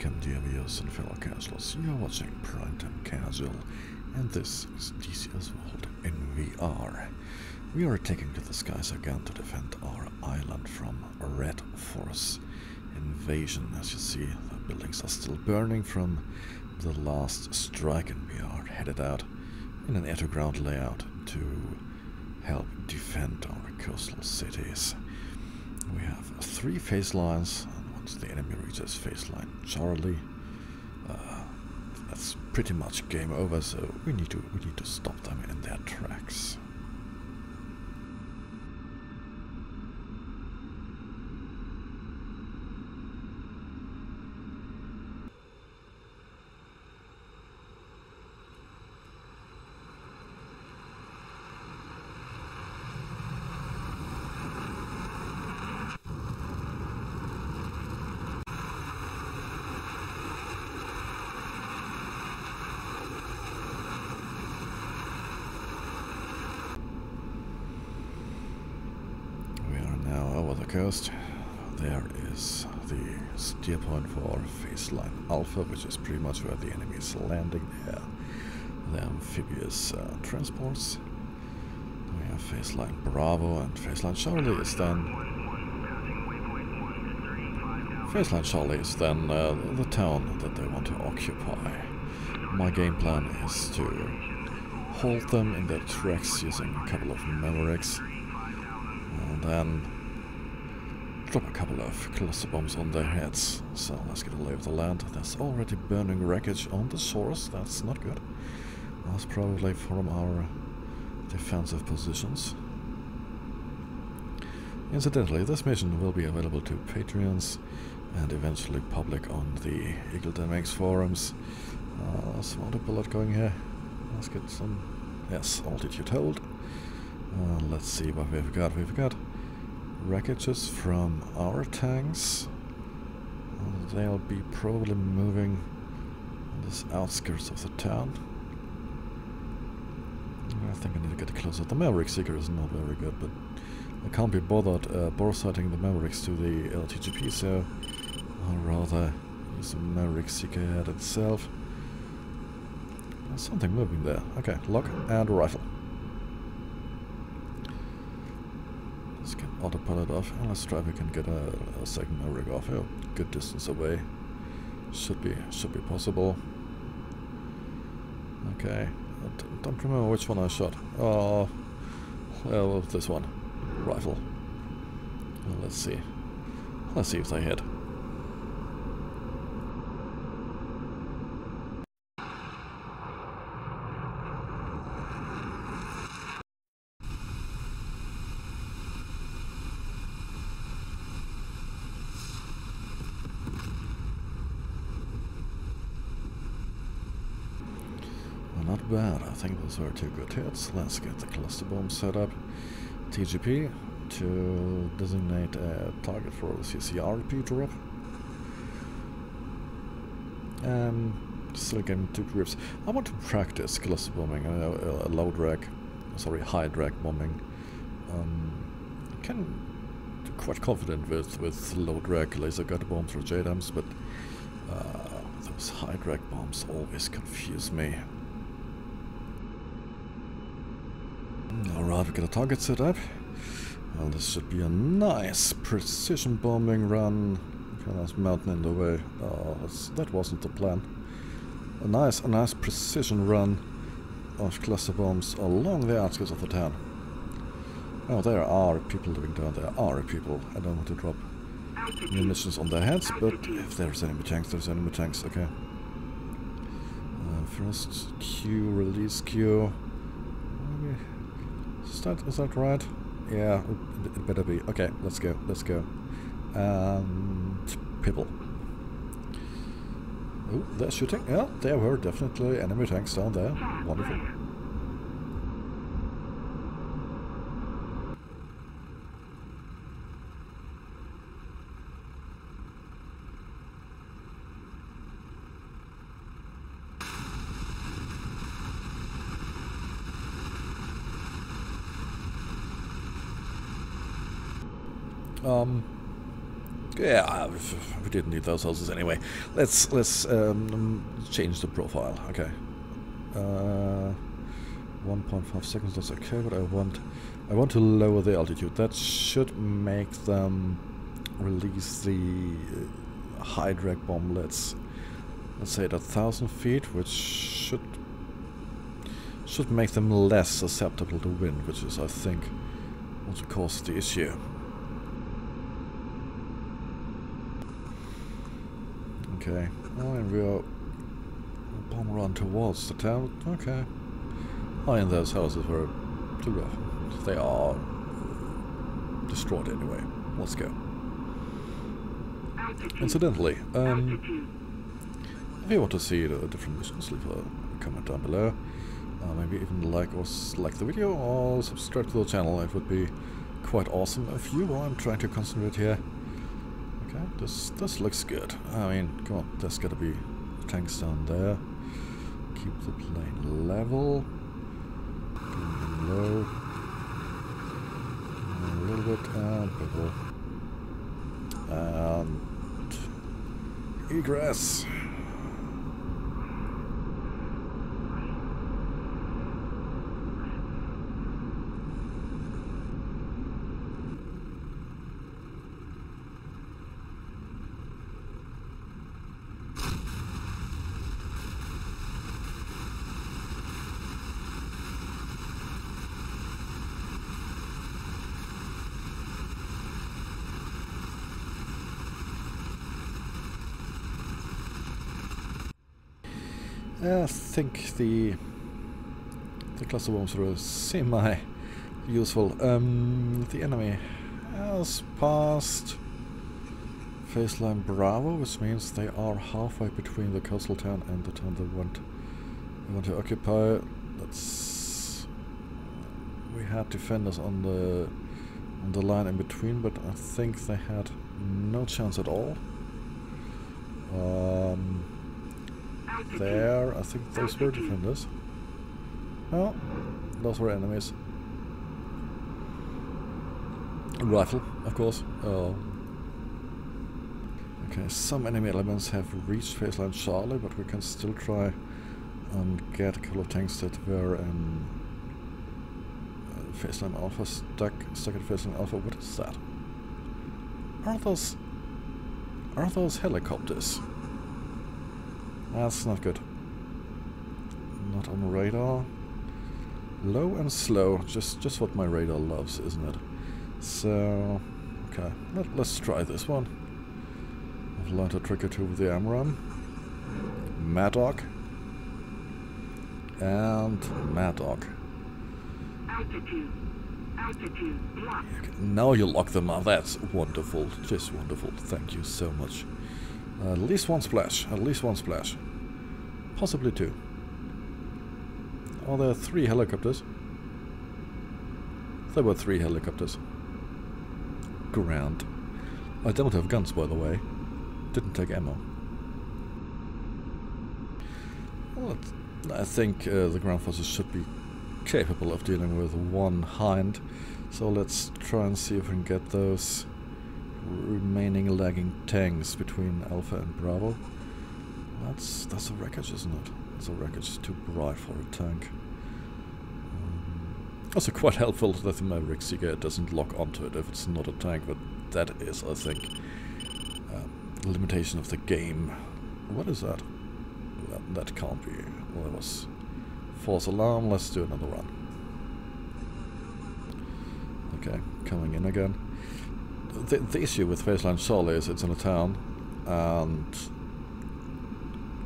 Welcome, dear viewers and fellow casuals. You are watching Primetime Casual, and this is DC Asphalt in VR. We are taking to the skies again to defend our island from a Red Force invasion. As you see, the buildings are still burning from the last strike, and we are headed out in an air-to-ground layout to help defend our coastal cities. We have 3 phase lines. Once the enemy reaches phase line Charlie, that's pretty much game over. So we need to stop them in their tracks. Coast. There is the steer point for phase line Alpha, which is pretty much where the enemy is landing there. The amphibious transports. We have phase line Bravo, and phase line Charlie is then the town that they want to occupy. My game plan is to hold them in their tracks using a couple of Mavericks, and then drop a couple of cluster bombs on their heads. So let's get a lay of the land. There's already burning wreckage on the shores. That's not good. That's probably from our defensive positions. Incidentally, this mission will be available to Patreons and eventually public on the Eagle Dynamics forums. Smart bullet going here. Let's get some... Yes, altitude hold. Let's see what we've got. We've got wreckages from our tanks. They'll be probably moving on the outskirts of the town. I think I need to get closer. The Maverick Seeker is not very good, but I can't be bothered boresighting the Mavericks to the LTGP, so I'll rather use the Maverick Seeker head itself. There's something moving there. Okay, lock and rifle. Let's get autopilot off, and let's try if we can get a second Maverick off here. Good distance away. Should be possible. Okay. I don't remember which one I shot. Oh, well, this one. Rifle. Well, let's see. Let's see if they hit. Not bad. I think those were 2 good hits. Let's get the cluster bomb set up. TGP to designate a target for the CCRP drop. Still getting 2 grips. I want to practice cluster bombing. I know high drag bombing. I can be quite confident with low drag laser guided bombs or JDAMs, but those high drag bombs always confuse me. Alright, we got a target set up. Well, this should be a nice precision bombing run. Okay, there's a mountain in the way. That wasn't the plan. A nice precision run of cluster bombs along the outskirts of the town. Oh, there are people living down there. Are people. I don't want to drop munitions on their heads, but if there's enemy tanks, there's enemy tanks. Okay. First Q, release Q. Maybe. Is that right? Yeah, it better be. Okay, let's go. And people. Oh, they're shooting. Yeah, there were definitely enemy tanks down there. Wonderful. Yeah, we didn't need those houses anyway. Let's change the profile. Okay. 1.5 seconds. That's okay, but I want to lower the altitude. That should make them release the high drag bomb. Let's say at 1,000 feet, which should make them less susceptible to wind, which is, I think, what caused the issue. Okay, and we are bomb run towards the town. Okay. Oh, and those houses were too rough. They are destroyed anyway. Let's go. Incidentally, if you want to see the different missions, leave a comment down below. Maybe even like the video or subscribe to the channel. It would be quite awesome if you are. I'm trying to concentrate here. Okay, this looks good. I mean, come on, there's gotta be tanks down there. Keep the plane level. Going low. A little bit, and purple. And egress. I think the cluster bombs were semi-useful. The enemy has passed Faceline Bravo, which means they are halfway between the coastal town and the town they want to occupy. We had defenders on the line in between, but I think they had no chance at all. There, I think those were defenders. Oh, those were enemies. Rifle, of course. Okay, some enemy elements have reached Faceline Charlie, but we can still try and get a couple of tanks that were in Faceline Alpha, stuck at Faceline Alpha. What is that? Are those helicopters? That's not good. Not on radar. Low and slow, just what my radar loves, isn't it? So, okay, let's try this one. I've learned a trick or two with the AMRAAM. Mad-Dog. And Mad-Dog. Altitude locked. Okay, now you lock them up. That's wonderful. Just wonderful. Thank you so much. At least one splash. At least one splash. Possibly two. Oh, there are 3 helicopters. There were 3 helicopters. Grand. I don't have guns, by the way. Didn't take ammo. Well, I think the ground forces should be capable of dealing with one Hind. So let's try and see if we can get those remaining lagging tanks between Alpha and Bravo. That's a wreckage, isn't it? It's a wreckage, too bright for a tank. Also quite helpful that the Maverick Seeker doesn't lock onto it if it's not a tank, but that is, I think, a limitation of the game. What is that? That can't be. Well, that was false alarm. Let's do another run. Okay, coming in again. The issue with Faceline Charlie is it's in a town, and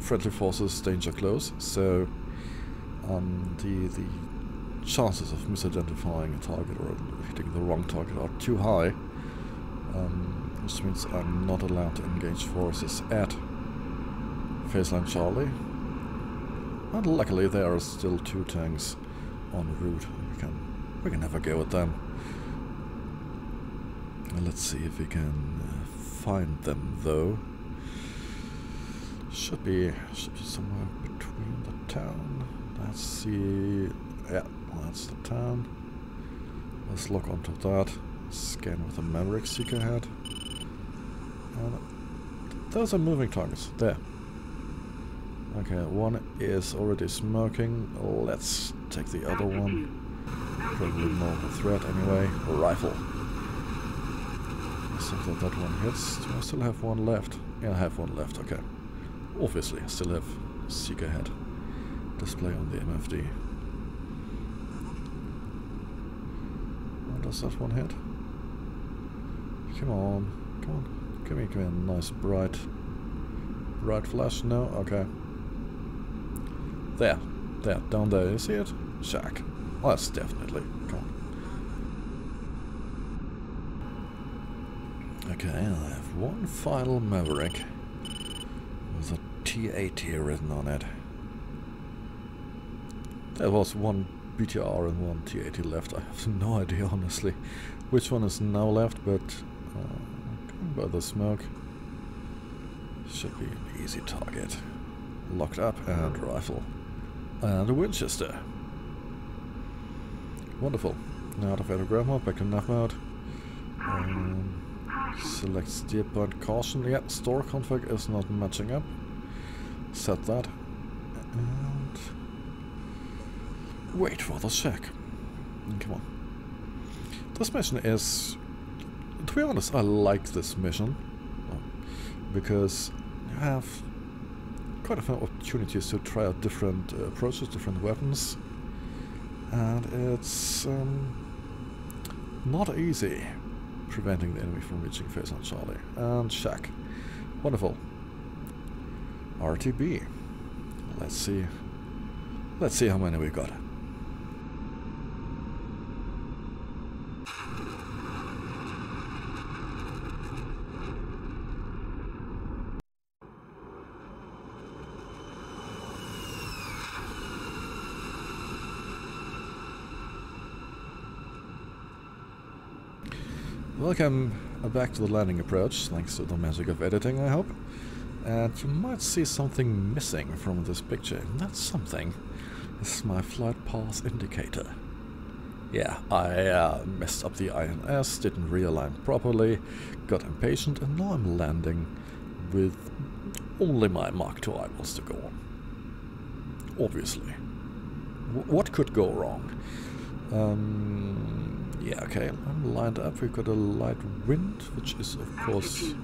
friendly forces danger close, so the chances of misidentifying a target or hitting the wrong target are too high, which means I'm not allowed to engage forces at Faceline Charlie. And luckily there are still 2 tanks en route. We can have a go at them. Let's see if we can find them, though. Should be somewhere between the town. That's the... yeah, that's the town. Let's lock onto that. Scan with the Maverick Seeker head. Those are moving targets. There. Okay, one is already smoking. Let's take the other one. Probably more of a threat anyway. A rifle. So that one hits. Do I still have one left? Yeah, I have one left. Okay. Obviously, I still have Seek Ahead. Display on the MFD. Does that one hit? Come on. Come on. Give me a nice bright flash. No? Okay. There. There. Down there. You see it? Shack. Well, that's definitely. Come on. Okay, I have one final Maverick with a T80 written on it. There was one BTR and one T80 left. I have no idea, honestly, which one is now left, but going by the smoke, should be an easy target. Locked up and rifle. And a Winchester. Wonderful. Now out of autograph mode, back to nav mode. Select steer point caution. Yeah, store config is not matching up. Set that. And wait for the check. Come on. This mission is, to be honest, I like this mission. Because you have quite a few opportunities to try out different approaches, different weapons. And it's not easy preventing the enemy from reaching phase on Charlie. And Shack. Wonderful. RTB. Let's see how many we got. Welcome back to the landing approach, thanks to the magic of editing, I hope. And you might see something missing from this picture. And that something is my flight path indicator. Yeah, I messed up the INS, didn't realign properly, got impatient, and now I'm landing with only my Mark II eyeballs to go on. Obviously. What could go wrong? Yeah, okay, I'm lined up. We've got a light wind, which is, of course,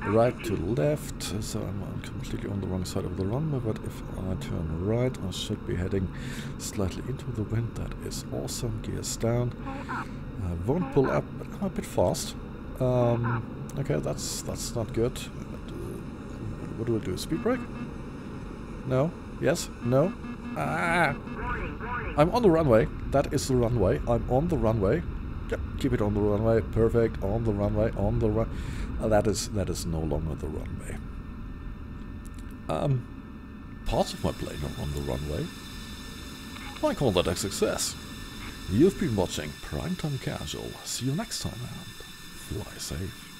right to left. So I'm completely on the wrong side of the runway, but if I turn right, I should be heading slightly into the wind. That is awesome. Gears down. I won't pull up, but I'm a bit fast. Okay, that's not good. What do we do? Speed brake? No? Yes? No? Ah! I'm on the runway. That is the runway. I'm on the runway. Yep, keep it on the runway. Perfect. On the runway. On the run. That is no longer the runway. Parts of my plane are on the runway. I call that a success. You've been watching Primetime Casual. See you next time and fly safe.